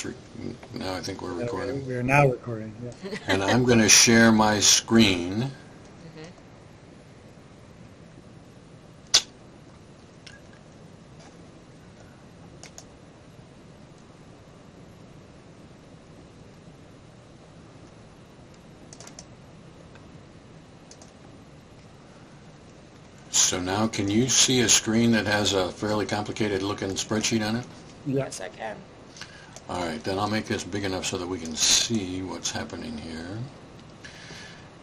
Now I think we're recording. We are now recording. Yeah. And I'm going to share my screen. Mhm. So now can you see a screen that has a fairly complicated looking spreadsheet on it? Yeah. Yes, I can. All right, then I'll make this big enough so that we can see what's happening here.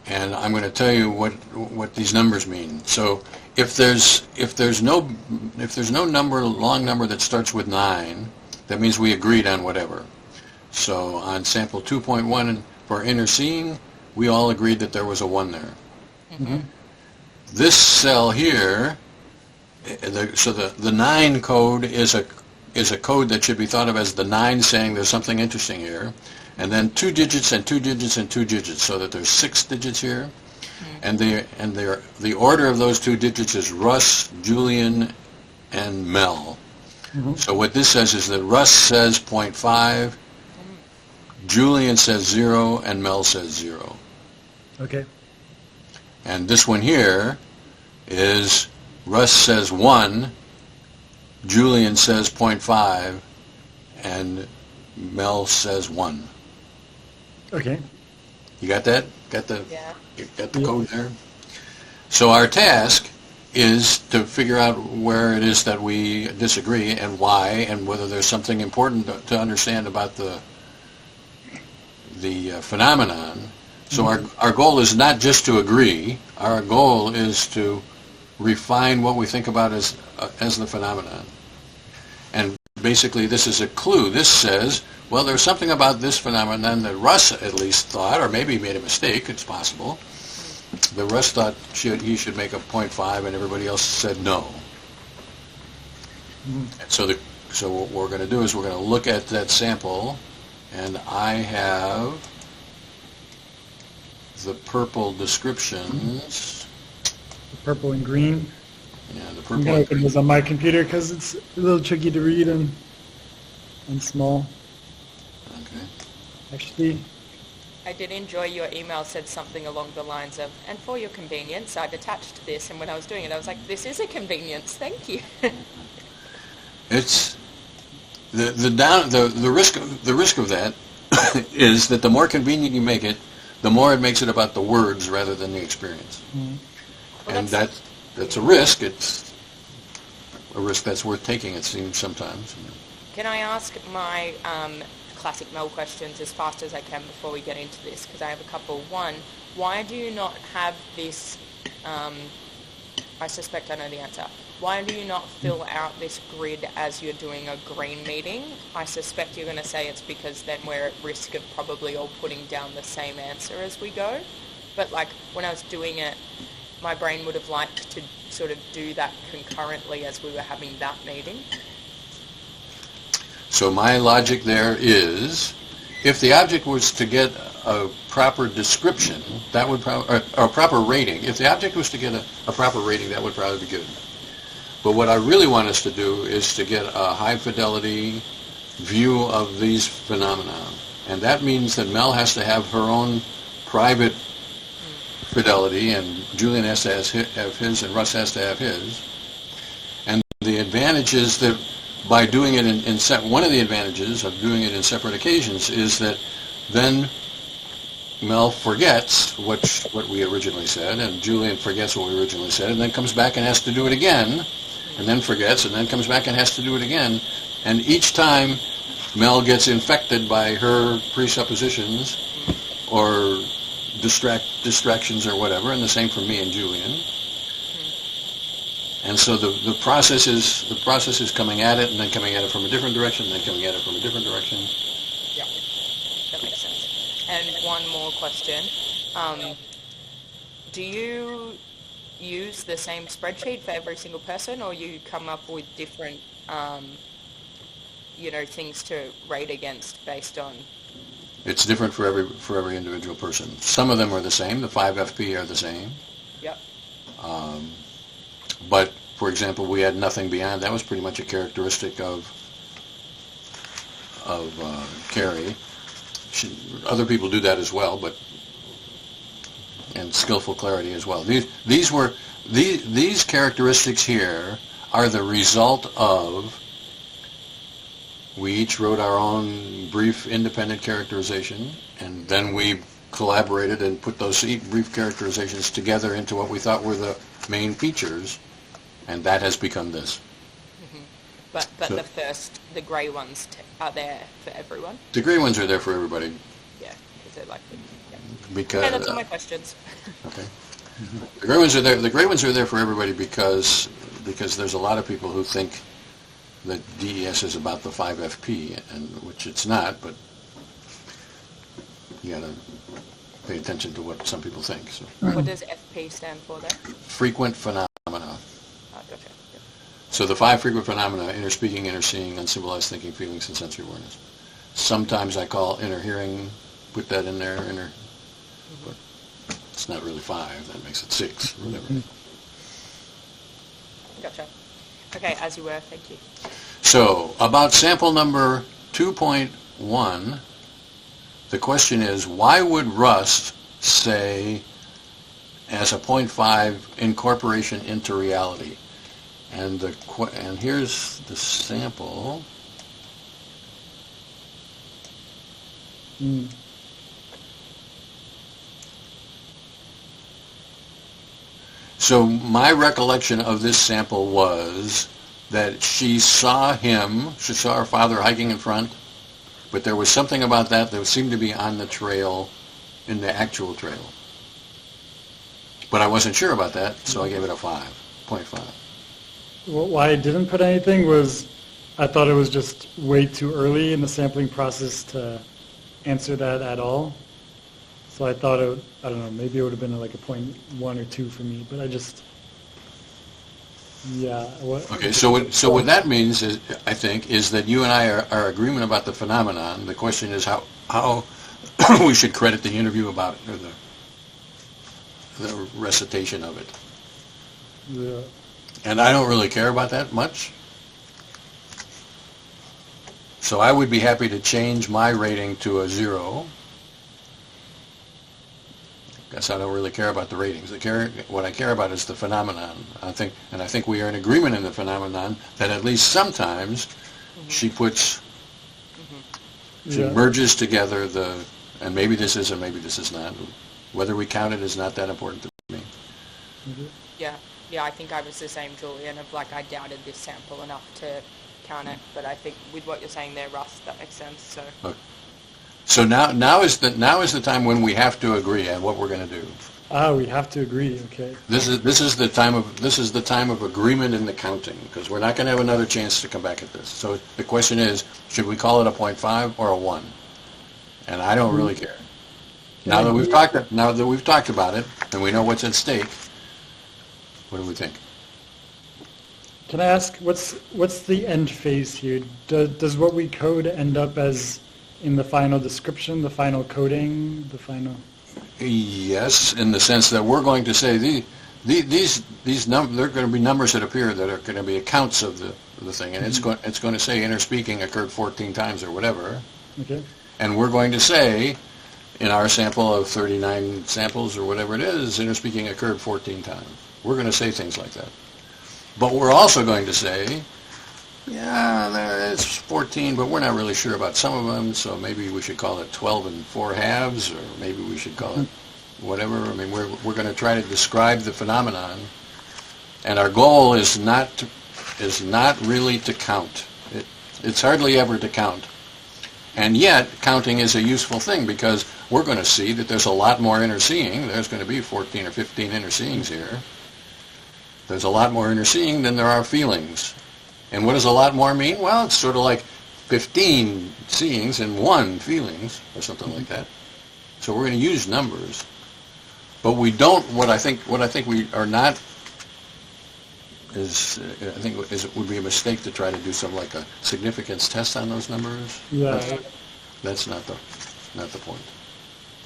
And I'm going to tell you what these numbers mean. So if there's no long number that starts with 9, that means we agreed on whatever. So on sample 2.1 for inner seeing, we all agreed that there was a 1 there. Mm-hmm. This cell here, so the 9 code is a code that should be thought of as the 9 saying there's something interesting here, and then 2 digits and 2 digits and 2 digits, so that there's 6 digits here, and the order of those 2 digits is Russ, Julian, and Mel. Mm-hmm. So what this says is that Russ says 0.5, Julian says 0, and Mel says 0. Okay. And this one here is Russ says 1, Julian says 0.5, and Mel says 1. Okay. You got that? Got the Yeah. code there? So our task is to figure out where it is that we disagree and why, and whether there's something important to understand about the phenomenon. So our goal is not just to agree. Our goal is to refine what we think about as the phenomenon. And basically, this is a clue. This says, well, there's something about this phenomenon that Russ at least thought, or maybe he made a mistake. It's possible. The Russ thought he should make a 0.5, and everybody else said no. Mm-hmm. So what we're going to do is we're going to look at that sample, and I have the purple descriptions. The purple and green. Yeah, the I'm purple. gonna open this on my computer because it's a little tricky to read and small. Okay. Actually, I did enjoy your email said something along the lines of, and for your convenience, I've attached this, and when I was doing it, I was like, this is a convenience, thank you. It's the risk of that is that the more convenient you make it, the more it makes it about the words rather than the experience. Well, And that's a risk. It's a risk that's worth taking, it seems sometimes. Can I ask my classic Mel questions as fast as I can before we get into this? Because I have a couple. One, why do you not have this, I suspect I know the answer. Why do you not fill out this grid as you're doing a green meeting? I suspect you're going to say it's because then we're at risk of probably all putting down the same answer as we go. But like when I was doing it, my brain would have liked to sort of do that concurrently as we were having that meeting. So my logic there is, if the object was to get a proper description, that would probably, or a proper rating. If the object was to get a proper rating, that would probably be good. But what I really want us to do is to get a high fidelity view of these phenomena. And that means that Mel has to have her own private fidelity, and Julian has to have his, and Russ has to have his. And the advantage is that by doing it one of the advantages of doing it in separate occasions is that then Mel forgets what we originally said, and Julian forgets what we originally said, and then comes back and has to do it again, and then forgets, and then comes back and has to do it again. And each time Mel gets infected by her presuppositions or distractions or whatever, and the same for me and Julian. And so the process is coming at it, and then coming at it from a different direction, and then coming at it from a different direction. Yeah, that makes sense. And one more question. Do you use the same spreadsheet for every single person, or you come up with different, things to rate against based on? It's different for every individual person. Some of them are the same. The 5 FP are the same. Yep. But, for example, we had nothing beyond. That was pretty much a characteristic of Kerry. Other people do that as well, and skillful clarity as well. These characteristics here are the result of, we each wrote our own brief independent characterization, and then we collaborated and put those brief characterizations together into what we thought were the main features, and that has become this. But so, the grey ones are there for everyone? The grey ones are there for everybody. Yeah, because they're like... Yeah. Because, okay, that's all my questions. Okay. The grey ones are there. The grey ones are there for everybody because there's a lot of people who think that DES is about the 5FP, and which it's not, but you got to pay attention to what some people think. So. What does FP stand for there? Frequent phenomena. Oh, gotcha. Yep. So the 5 frequent phenomena: inner speaking, inner seeing, uncivilized thinking, feelings, and sensory awareness. Sometimes I call inner hearing, put that in there, but it's not really 5. That makes it 6, or whatever. Gotcha. Okay, as you were. Thank you. So about sample number 2.1, the question is, why would Russ say as a 0.5 incorporation into reality? And here's the sample. So my recollection of this sample was that she saw her father hiking in front, but there was something about that seemed to be on the trail, in the actual trail. But I wasn't sure about that, so I gave it a 5.5. Well, why I didn't put anything was I thought it was just way too early in the sampling process to answer that at all. So I thought I don't know, maybe it would have been like a 0.1 or 2 for me, but I just, yeah. Okay, so what that means is, I think, is that you and I are agreement about the phenomenon. The question is how we should credit the interview about it, or the recitation of it. Yeah. And I don't really care about that much. So I would be happy to change my rating to a 0. Guess I don't really care about the ratings. What I care about is the phenomenon. I think we are in agreement in the phenomenon that at least sometimes she merges together and maybe this is and maybe this is not. Whether we count it is not that important to me. Yeah, I think I was the same, Julian, of like I doubted this sample enough to count it, but I think with what you're saying there, Russ, that makes sense. So. Okay. So now is the time when we have to agree on what we're going to do. We have to agree. Okay. This is the time of agreement in the counting, because we're not going to have another chance to come back at this. So the question is, should we call it a 0.5 or a 1? And I don't really care. Now that we've talked about it and we know what's at stake, what do we think? Can I ask what's the end phase here? Does what we code end up as in the final description, the final coding, the final? Yes, in the sense that we're going to say these there are going to be numbers that appear that are going to be accounts of the thing, and it's going to say inner speaking occurred 14 times or whatever. Okay. And we're going to say, in our sample of 39 samples or whatever it is, inner speaking occurred 14 times. We're going to say things like that. But we're also going to say, yeah, it's 14, but we're not really sure about some of them, so maybe we should call it 12 and 4 halves, or maybe we should call it whatever. I mean, we're going to try to describe the phenomenon, and our goal is not really to count. It's hardly ever to count. And yet, counting is a useful thing, because we're going to see that there's a lot more inner seeing. There's going to be 14 or 15 inner seeings here. There's a lot more inner seeing than there are feelings. And what does a lot more mean? Well, it's sort of like 15 seeings and 1 feelings, or something like that. So we're going to use numbers. But we don't, what I think we are not is, it would be a mistake to try to do some like a significance test on those numbers. Yeah. That's not the point.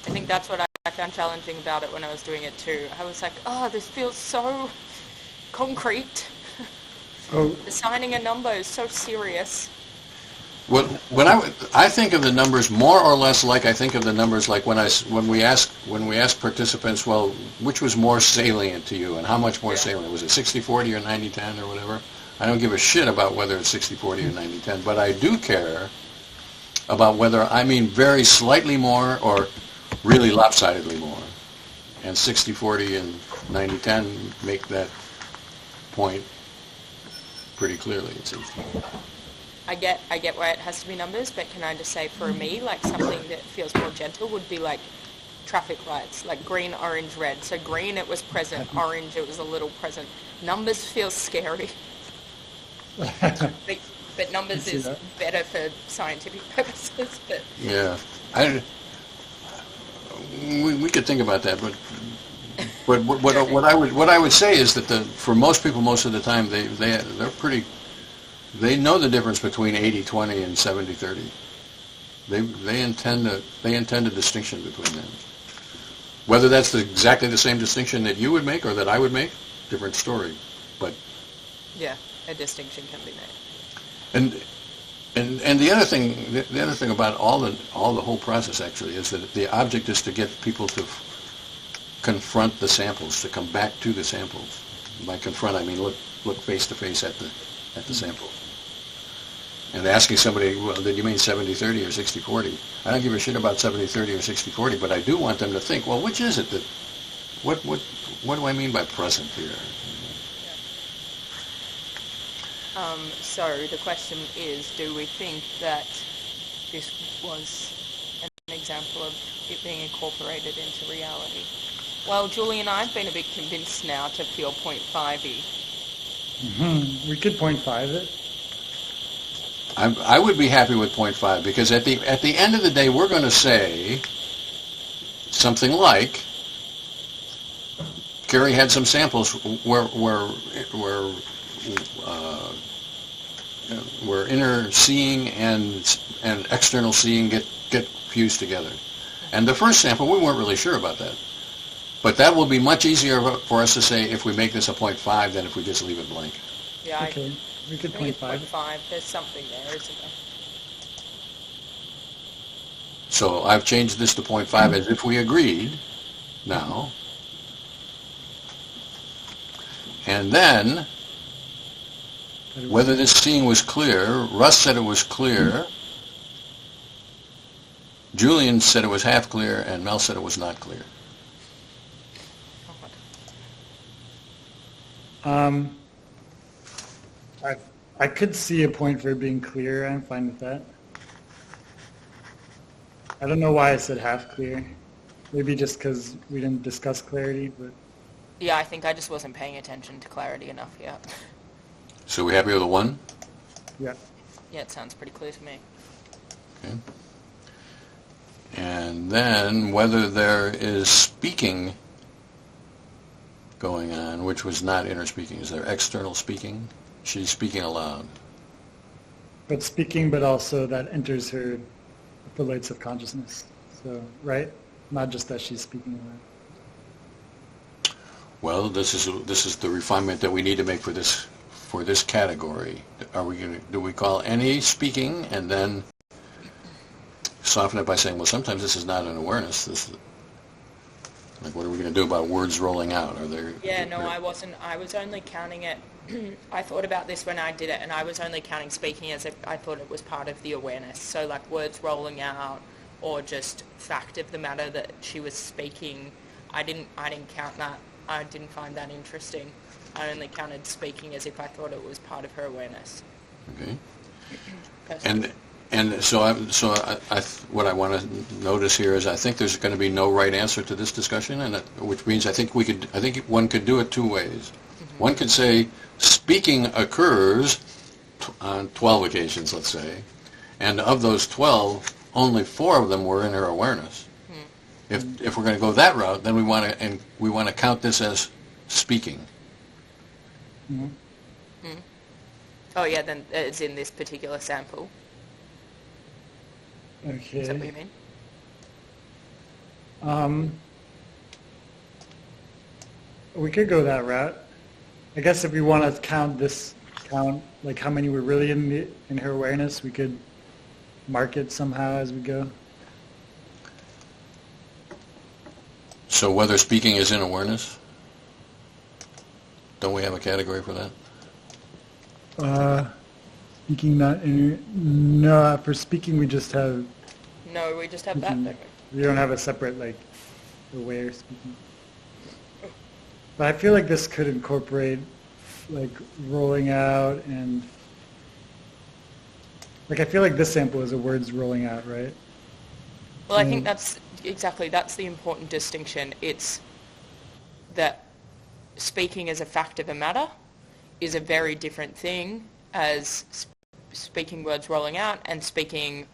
I think that's what I found challenging about it when I was doing it too. I was like, this feels so concrete. Assigning a number is so serious. Well, I think of the numbers more or less like I think of the numbers like when we ask participants, well, which was more salient to you and how much more salient? Was it 60-40 or 90-10 or whatever? I don't give a shit about whether it's 60-40 or 90-10, but I do care about whether I mean very slightly more or really lopsidedly more. And 60-40 and 90-10 make that point pretty clearly, it seems to me. I get why it has to be numbers, but can I just say for me, like something that feels more gentle would be like traffic lights, like green, orange, red. So green, it was present. Orange, it was a little present. Numbers feel scary. But numbers is better for scientific purposes. But yeah, we could think about that, but what I would say is that for most people, most of the time, they're pretty. They know the difference between 80-20 and 70-30. They intend a distinction between them. Whether that's exactly the same distinction that you would make or that I would make, different story. But yeah, a distinction can be made. And the other thing about all the whole process actually is that the object is to get people to confront the samples, to come back to the samples. By confront, I mean look face to face at the sample. And asking somebody, well, did you mean 70-30 or 60-40? I don't give a shit about 70-30 or 60-40, but I do want them to think, well, which is it that, what do I mean by present here? So the question is, do we think that this was an example of it being incorporated into reality? Well, Julian, I've been a bit convinced now to feel 0.5-y. We could 0.5 it. I would be happy with 0.5 because at the end of the day, we're going to say something like, Kerry had some samples where inner seeing and external seeing get fused together. And the first sample, we weren't really sure about that. But that will be much easier for us to say if we make this a 0.5 than if we just leave it blank. Yeah, okay. We could 0.5. There's something there, isn't there? So I've changed this to 0.5 as if we agreed now. And then, whether this seeing was clear, Russ said it was clear, Julian said it was half clear, and Mel said it was not clear. I could see a point for it being clear. I'm fine with that. I don't know why I said half clear. Maybe just because we didn't discuss clarity, but... Yeah, I think I just wasn't paying attention to clarity enough yet. So we happy with a 1? Yeah. Yeah, it sounds pretty clear to me. Okay. And then whether there is speaking going on, which was not inner speaking. Is there external speaking? She's speaking aloud. But speaking, but also that enters her upper lights of consciousness. So, right? Not just that she's speaking aloud. Well, this is the refinement that we need to make for this category. Do we call any speaking and then soften it by saying, well, sometimes this is not an awareness. Like, what are we going to do about words rolling out? I wasn't. I was only counting it. I thought about this when I did it, and I was only counting speaking as if I thought it was part of the awareness. So, like, words rolling out, or just fact of the matter that she was speaking. I didn't count that. I didn't find that interesting. I only counted speaking as if I thought it was part of her awareness. Okay. Personally. And so what I want to notice here is I think there's going to be no right answer to this discussion, and which means I think one could do it two ways. Mm-hmm. One could say speaking occurs on 12 occasions, let's say, and of those 12, only 4 of them were in her awareness. Mm-hmm. If we're going to go that route, then we want to count this as speaking. Mm-hmm. Mm-hmm. Oh yeah, then it's in this particular sample. Okay. Is that what you mean? We could go that route. I guess if we want to count like how many were really in her awareness, we could mark it somehow as we go. So whether speaking is in awareness? Don't we have a category for that? Speaking not in, no, for speaking we just have, No, we just have that, don't we? we don't have a separate, like, aware speaking. But I feel like this could incorporate, like, rolling out and, like, I feel like this sample is a words rolling out, right? Well, I think that's the important distinction. It's that speaking as a fact of a matter is a very different thing as speaking words rolling out and speaking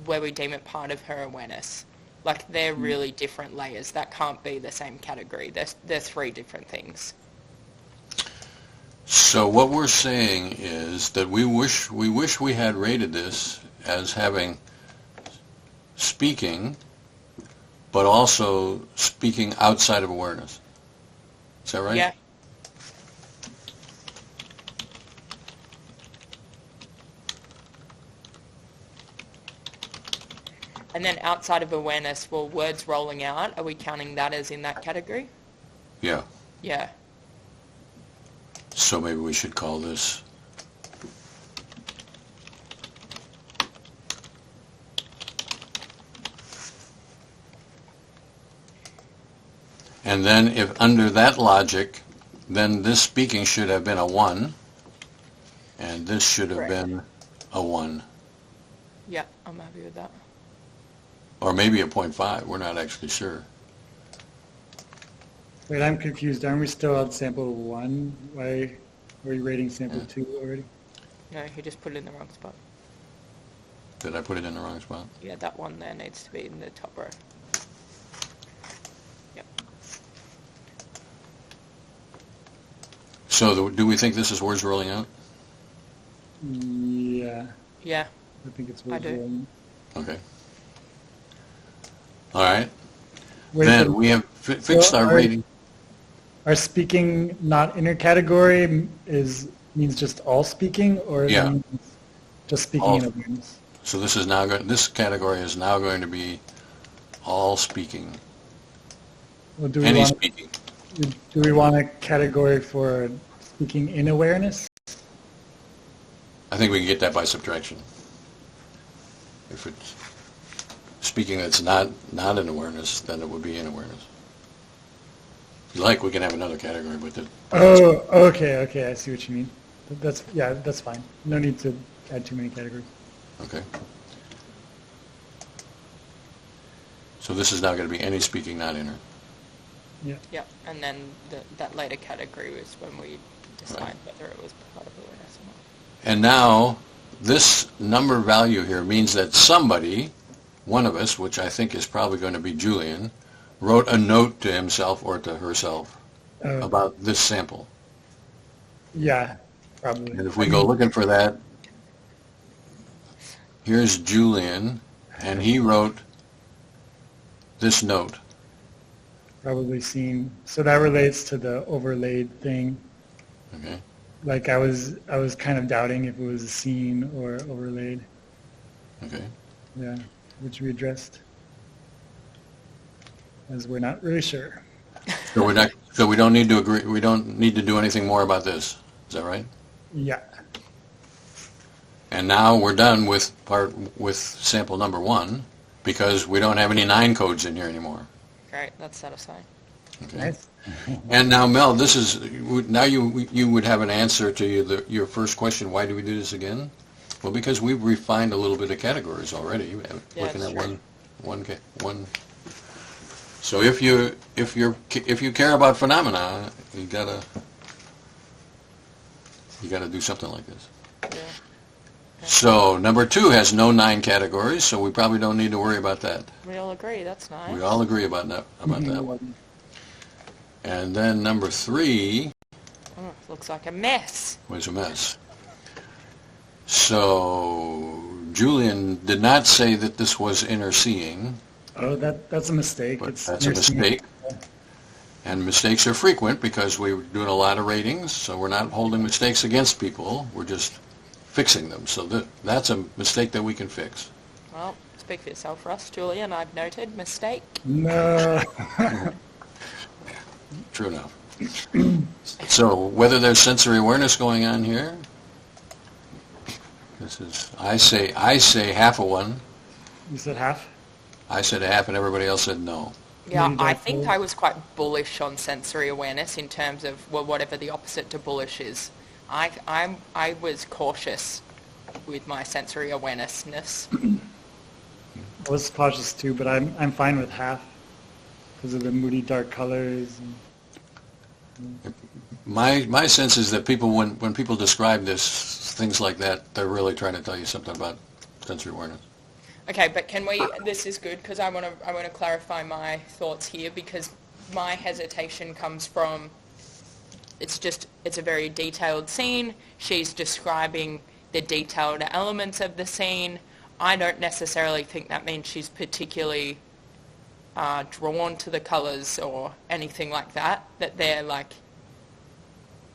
where we deem it part of her awareness. Like, they're really different layers. That can't be the same category. They're three different things. So what we're saying is that we wish we had rated this as having speaking, but also speaking outside of awareness. Is that right? Yeah. And then outside of awareness, well, words rolling out, are we counting that as in that category? Yeah. Yeah. So maybe we should call this and then if under that logic, then this speaking should have been a 1 and this should have been a 1. Yeah, I'm happy with that. Or maybe a 0.5. We're not actually sure. Wait, I'm confused. Aren't we still on sample 1? Why are you rating sample 2 already? No, he just put it in the wrong spot. Did I put it in the wrong spot? Yeah, that one there needs to be in the top row. Yep. So do we think this is words rolling out? Yeah, Yeah. I think it's I words do. rolling. Okay. All right. Wait, Then so- we have fixed our rating. Our speaking not inner category means just all speaking, or it Yeah. means just speaking All. in awareness? So this is now this category is now going to be all speaking, Or do any want speaking. do we want a category for speaking in awareness? I think we can get that by subtraction. If it's speaking that's not in awareness, then it would be in awareness. If you like, we can have another category, but Oh, okay, I see what you mean. That's fine. No need to add too many categories. okay. So this is now going to be any speaking not inner. Yeah. Yep. And then that later category was when we decide Right. whether it was part of awareness or not. And now this number value here means that somebody, one of us, which I think is probably going to be Julian, wrote a note to himself or to herself about this sample. Yeah, probably. And if we go looking for that, here's Julian, and he wrote this note. Probably seen. So that relates to the overlaid thing. Okay. Like I was kind of doubting if it was a scene or overlaid. Okay. Yeah, which we addressed, as we're not really sure. So we're not. So we don't need to agree. We don't need to do anything more about this. Is that right? Yeah. And now we're done with sample number 1 because we don't have any 9 codes in here anymore. Great, that's satisfying. Okay. Nice. And now, Mel, this is now you would have an answer to your first question. Why do we do this again? Well, because we've refined a little bit of categories already. Yeah, Looking that's at true. one. So if you care about phenomena, you gotta do something like this. Yeah. So number 2 has no 9 categories, so we probably don't need to worry about that. We all agree, that's nice. We all agree about that one. And then number 3 Oh, looks like a mess. was a mess. So Julian did not say that this was inner seeing, Oh, that's a mistake. but It's that's a nursing. mistake. And mistakes are frequent because we're doing a lot of ratings, so we're not holding mistakes against people. We're just fixing them. So that's a mistake that we can fix. Well, speak for yourself, Russ. Julian, I've noted. Mistake. No. True enough. So whether there's sensory awareness going on here, this is, I say half a one. You said half? I said a half and everybody else said no. Yeah, I think I was quite bullish on sensory awareness in terms of, well, whatever the opposite to bullish is. I was cautious with my sensory awarenessness. I was cautious too, but I'm fine with half because of the moody dark colors. My sense is that people, when people describe this, things like that, they're really trying to tell you something about sensory awareness. Okay, but can we, this is good because I want to clarify my thoughts here because my hesitation comes from, it's a very detailed scene. She's describing the detailed elements of the scene. I don't necessarily think that means she's particularly drawn to the colours or anything like that, that they're like,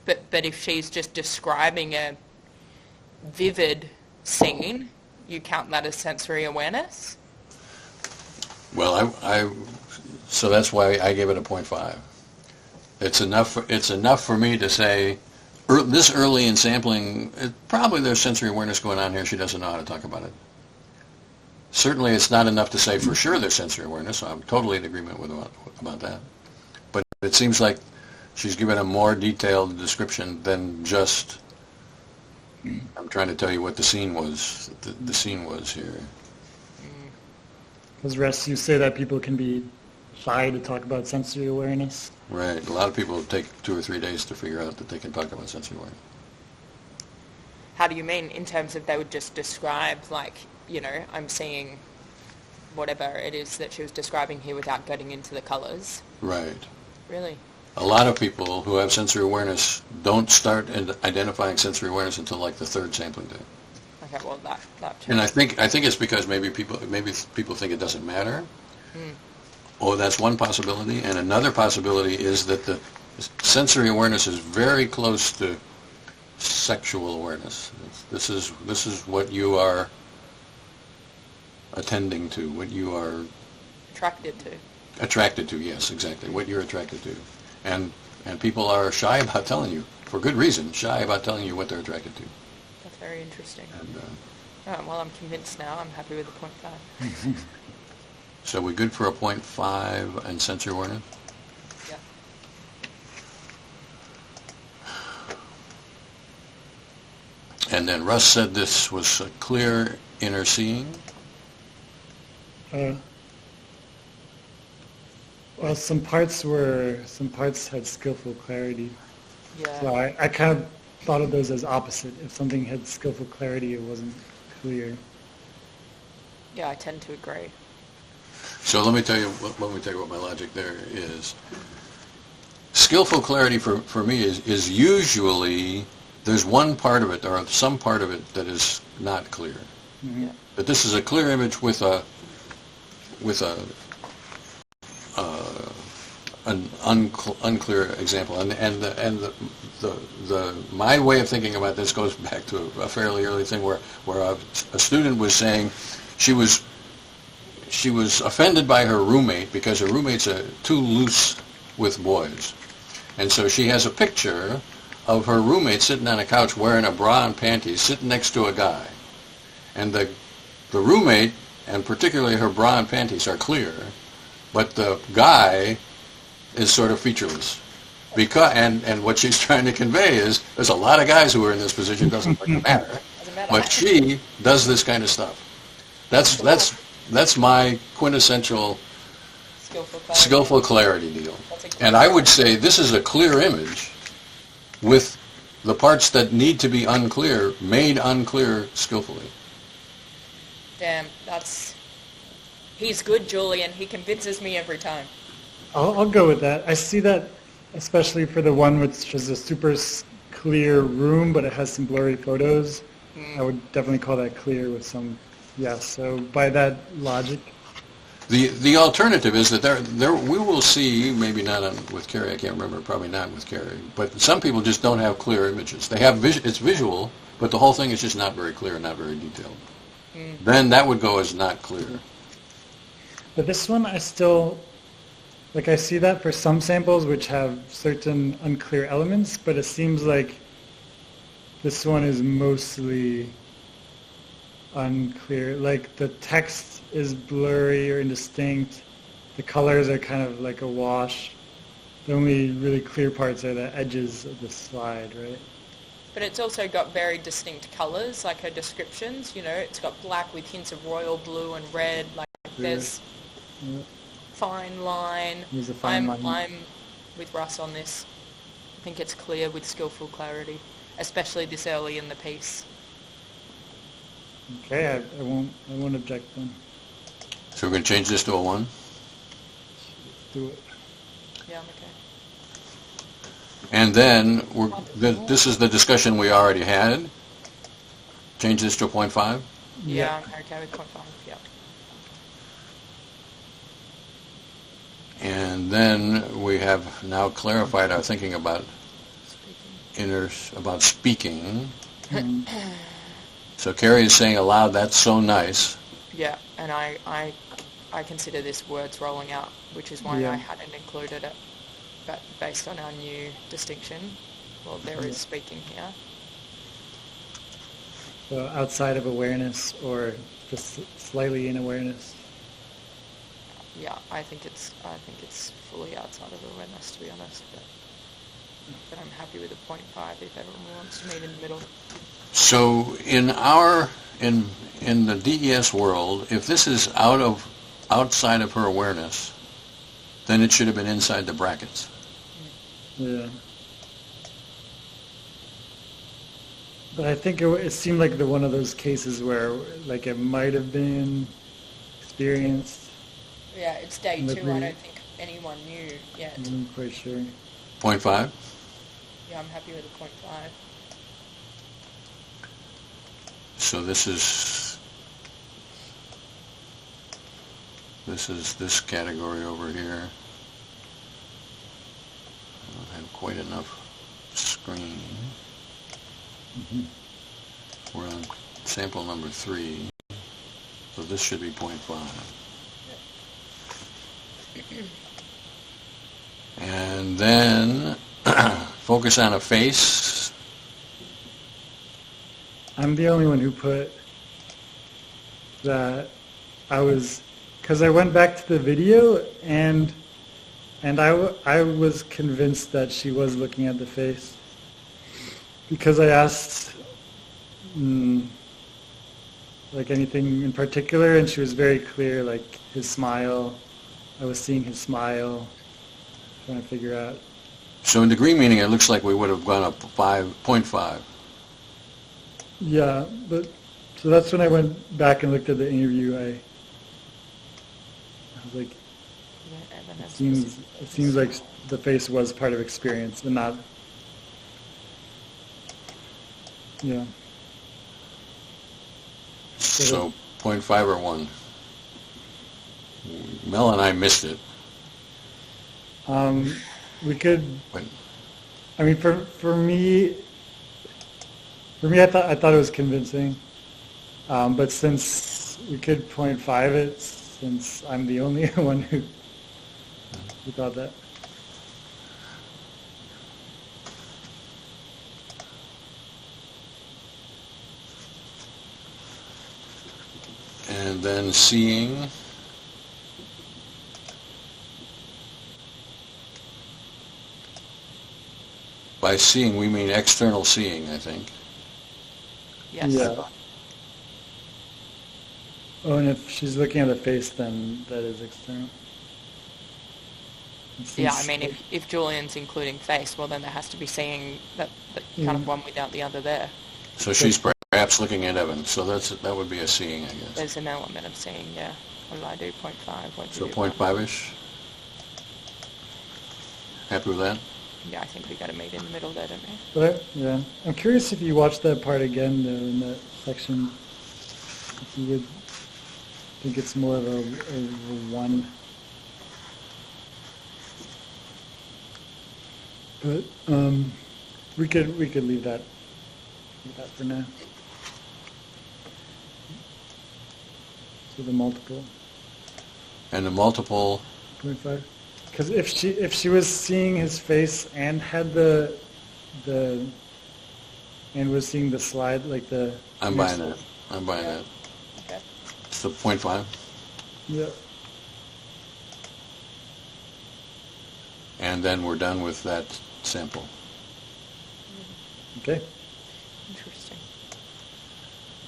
but if she's just describing a vivid scene, you count that as sensory awareness? Well, so that's why I gave it a 0.5. It's enough for me to say, this early in sampling, probably there's sensory awareness going on here. She doesn't know how to talk about it. Certainly, it's not enough to say for sure there's sensory awareness. So I'm totally in agreement about that. But it seems like she's given a more detailed description than just, I'm trying to tell you what the scene was. The scene was here. Because Russ, you say that people can be shy to talk about sensory awareness. Right. A lot of people take 2 or 3 days to figure out that they can talk about sensory awareness. How do you mean in terms of they would just describe, like, you know, I'm seeing whatever it is that she was describing here without getting into the colours? Right. Really? A lot of people who have sensory awareness don't start identifying sensory awareness until like the 3rd sampling day. Okay, well that too. And I think it's because maybe people think it doesn't matter. Oh, that's one possibility. And another possibility is that the sensory awareness is very close to sexual awareness. This is what you are attending to, what you are attracted to. Yes, exactly. What you're attracted to. And people are shy about telling you, for good reason, shy about telling you what they're attracted to. That's very interesting. And, well, I'm convinced now. I'm happy with the 0.5. So we're good for a 0.5 and sensory awareness? Yeah. And then Russ said this was a clear inner seeing. Well, some parts had skillful clarity. Yeah. So I kind of thought of those as opposite. If something had skillful clarity, it wasn't clear. Yeah, I tend to agree. So let me tell you what my logic there is. Skillful clarity for me is usually there's one part of it or some part of it that is not clear. Mm-hmm. Yeah. But this is a clear image with an unclear example, and the my way of thinking about this goes back to a fairly early thing where a student was saying she was offended by her roommate because her roommate's too loose with boys, and so she has a picture of her roommate sitting on a couch wearing a bra and panties, sitting next to a guy, and the roommate and particularly her bra and panties are clear, but the guy is sort of featureless. Because and what she's trying to convey is there's a lot of guys who are in this position, doesn't matter. But she does this kind of stuff. That's my quintessential skillful clarity deal. And I would say this is a clear image with the parts that need to be unclear made unclear skillfully. Damn, he's good, Julian. He convinces me every time. I'll go with that. I see that especially for the one which is a super clear room, but it has some blurry photos. I would definitely call that clear with some, yes. So by that logic. The alternative is that there we will see, maybe not with Kerry, I can't remember, probably not with Kerry, but some people just don't have clear images. They have it's visual, but the whole thing is just not very clear and not very detailed. then that would go as not clear. But this one, I still, like I see that for some samples which have certain unclear elements, but it seems like this one is mostly unclear. Like the text is blurry or indistinct. The colors are kind of like a wash. The only really clear parts are the edges of the slide, right? But it's also got very distinct colours, like her descriptions, you know, it's got black with hints of royal blue and red, like there's fine line. There's a fine line. I'm with Russ on this. I think it's clear with skillful clarity, especially this early in the piece. Okay, I won't object then. So we're going to change this to a 1? Let's do it. Yeah, I'm okay. And then this is the discussion we already had. Change this to a 0.5? Yeah, I'm okay with 0.5, yeah. And then we have now clarified our thinking about speaking. So Kerry is saying aloud, that's so nice. Yeah, and I consider this words rolling out, which is why I hadn't included it. But based on our new distinction, well, there is speaking here. So outside of awareness or just slightly in awareness? Yeah, I think it's fully outside of awareness, to be honest. But I'm happy with a 0.5 if everyone wants to meet in the middle. So in the DES world, if this is outside of her awareness, then it should have been inside the brackets. Yeah. But I think it seemed like one of those cases where like it might have been experienced. Yeah, it's day 2. I don't think anyone knew yet. I'm not quite sure. 0.5? Yeah, I'm happy with a 0.5. So this is this category over here. I don't have quite enough screen. We're on sample number 3, so this should be 0.5. And then focus on a face. I'm the only one who put that. Because I went back to the video and I was convinced that she was looking at the face because I asked like anything in particular, and she was very clear, like his smile. I was seeing his smile, trying to figure out. So in degree meaning, it looks like we would have gone up 0.5. Yeah, but so that's when I went back and looked at the interview. I was like, it seems like the face was part of experience, but not. Yeah. So 0.5 or 1. Mel and I missed it. We could. When, I mean, for me, I thought it was convincing. But since we could 0.5 it, since I'm the only one who thought that. and then seeing. By seeing, we mean external seeing, I think. Yes. Yeah. Oh, and if she's looking at the face, then that is external. Yeah, I mean, if Julian's including face, well, then there has to be seeing that kind of one without the other there. So she's perhaps looking at Evan, so that would be a seeing, I guess. There's an element of seeing, yeah. What did I do? 0.5. What did So you do? 0.5-ish? Happy with that? Yeah, I think we got to meet in the middle there, don't we? But yeah, I'm curious if you watch that part again, though, in that section, if you would think it's more of a one. But we could leave that for now. So the multiple. And the multiple, 0.5. Because if she was seeing his face and had the and was seeing the slide like the. I'm buying that. I'm buying that. Okay. So 0.5. Yeah. And then we're done with that sample. Okay. Interesting.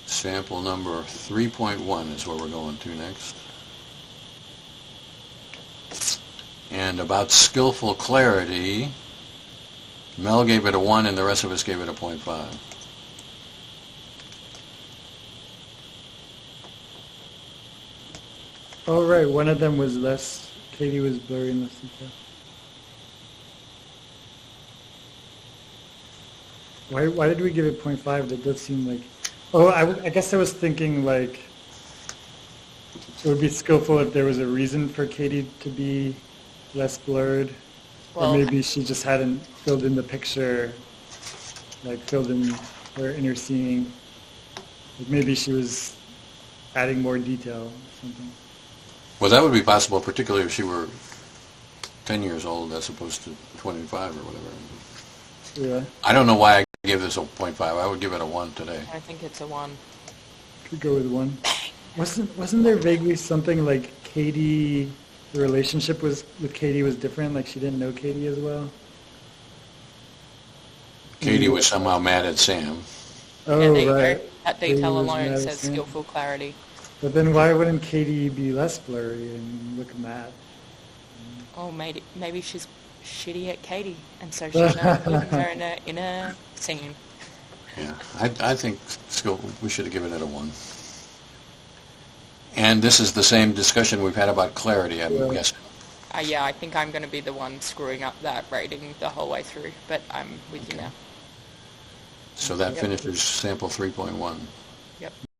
Sample number 3.1 is where we're going to next. And about skillful clarity, Mel gave it a 1 and the rest of us gave it a 0.5. Oh, right. One of them was less. Katie was blurry and less detail. Why did we give it 0.5? That does seem like... Oh, I guess I was thinking like it would be skillful if there was a reason for Katie to be less blurred. Well, or maybe she just hadn't filled in the picture, like filled in her inner seeing. Like maybe she was adding more detail or something. Well, that would be possible, particularly if she were 10 years old as opposed to 25 or whatever. Yeah. I don't know why I gave this a 0.5. I would give it a 1 today. I think it's a 1. Could go with 1. Wasn't there vaguely something like Katie, the relationship with Katie was different, like she didn't know Katie as well? Katie was somehow mad at Sam. Oh, Yeah, there you right. go. That Katie detail was alone mad at says Sam. skillful clarity. But then why wouldn't Katie be less blurry and look mad? Oh, maybe she's shitty at Katie, and so she's not putting her in a scene. Yeah, I think we should have given it a 1. And this is the same discussion we've had about clarity, I'm guessing. Yeah, I think I'm going to be the one screwing up that rating the whole way through, but I'm with you now. So that finishes sample 3.1. Yep.